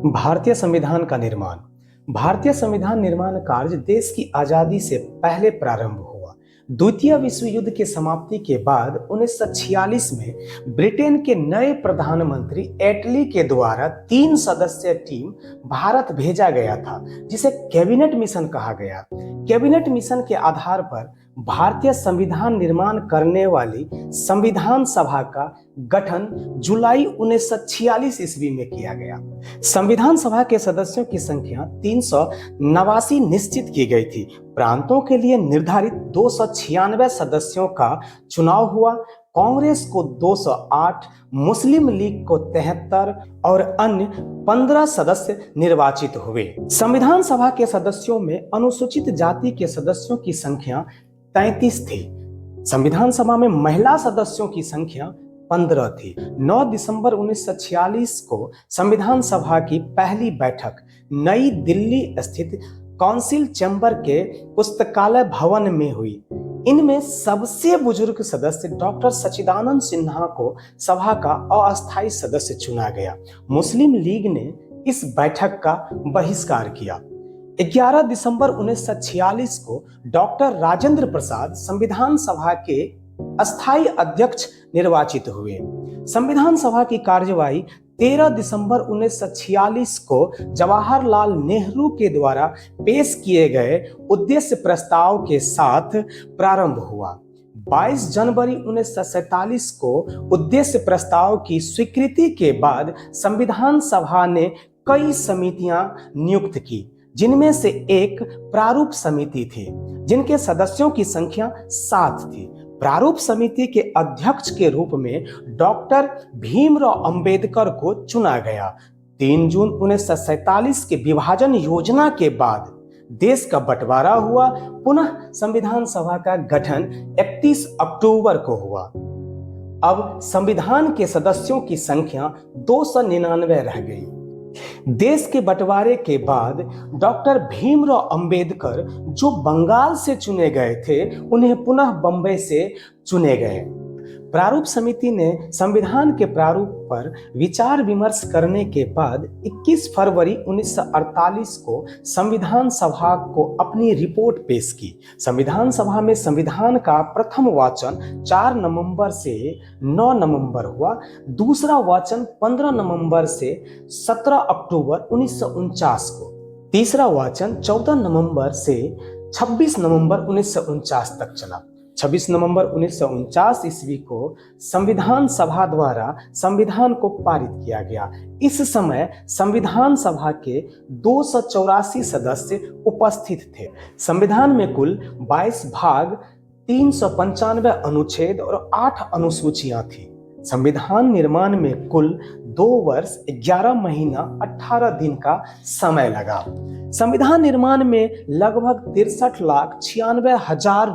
भारतीय संविधान का निर्माण। भारतीय संविधान निर्माण कार्य देश की आजादी से पहले प्रारंभ हुआ। द्वितीय विश्व युद्ध की समाप्ति के बाद 1946 में ब्रिटेन के नए प्रधानमंत्री एटली के द्वारा 3 सदस्यीय टीम भारत भेजा गया था, जिसे कैबिनेट मिशन कहा गया। कैबिनेट मिशन के आधार पर भारतीय संविधान निर्माण करने वाली संविधान सभा का गठन जुलाई 1946 ईस्वी में किया गया। संविधान सभा के सदस्यों की संख्या 389 निश्चित की गई थी। प्रांतों के लिए निर्धारित 296 सदस्यों का चुनाव हुआ। कांग्रेस को 208, मुस्लिम लीग को 73 और अन्य 15 सदस्य निर्वाचित हुए। संविधान सभा के सदस्यों में अनुसूचित जाति के सदस्यों की संख्या 33 थी। संविधान सभा में महिला सदस्यों की संख्या 15 थी। 9 दिसंबर 1946 को संविधान सभा की पहली बैठक नई दिल्ली स्थित काउंसिल चैम्बर के पुस्तकालय भवन में हुई। इनमें सबसे बुजुर्ग सदस्य डॉक्टर सच्चिदानंद सिन्हा को सभा का अस्थायी सदस्य चुना गया। मुस्लिम लीग ने इस बैठक का बहिष्कार किया। 11 दिसंबर 1946 को डॉक्टर राजेंद्र प्रसाद संविधान सभा के अस्थायी अध्यक्ष निर्वाचित हुए। संविधान सभा की कार्यवाही 13 दिसंबर 1946 को जवाहरलाल नेहरू के द्वारा पेश किए गए उद्देश्य प्रस्ताव के साथ प्रारंभ हुआ। 22 जनवरी 1947 को उद्देश्य प्रस्ताव की स्वीकृति के बाद संविधान सभा ने कई समितियां नियुक्त की, जिनमें से एक प्रारूप समिति थी, जिनके सदस्यों की संख्या 7 थी। प्रारूप समिति के अध्यक्ष के रूप में डॉक्टर भीमराव अंबेडकर को चुना गया। 3 जून 1947 के विभाजन योजना के बाद देश का बंटवारा हुआ। पुनः संविधान सभा का गठन 31 अक्टूबर को हुआ। अब संविधान के सदस्यों की संख्या 299 रह गई। देश के बंटवारे के बाद डॉक्टर भीमराव अंबेडकर, जो बंगाल से चुने गए थे, उन्हें पुनः बंबई से चुने गए। प्रारूप समिति ने संविधान के प्रारूप पर विचार विमर्श करने के बाद 21 फरवरी 1948 को संविधान सभा को अपनी रिपोर्ट पेश की। संविधान सभा में संविधान का प्रथम वाचन 4 नवंबर से 9 नवंबर हुआ। दूसरा वाचन 15 नवंबर से 17 अक्टूबर 1949 को। तीसरा वाचन 14 नवंबर से 26 नवंबर 1949 तक चला। 26 नवंबर 1949 ईस्वी को संविधान सभा द्वारा संविधान को पारित किया गया। इस समय संविधान सभा के 284 सदस्य उपस्थित थे। संविधान में कुल 22 भाग, 395 अनुच्छेद और 8 अनुसूचियां थी। संविधान निर्माण में कुल 2 वर्ष 11 महीना 18 दिन का समय लगा। संविधान निर्माण में लगभग 63,96,000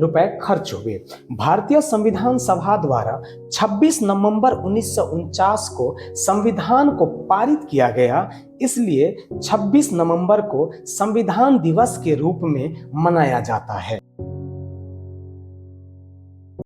रुपए खर्च हुए। भारतीय संविधान सभा द्वारा 26 नवंबर 1949 को संविधान को पारित किया गया, इसलिए 26 नवंबर को संविधान दिवस के रूप में मनाया जाता है।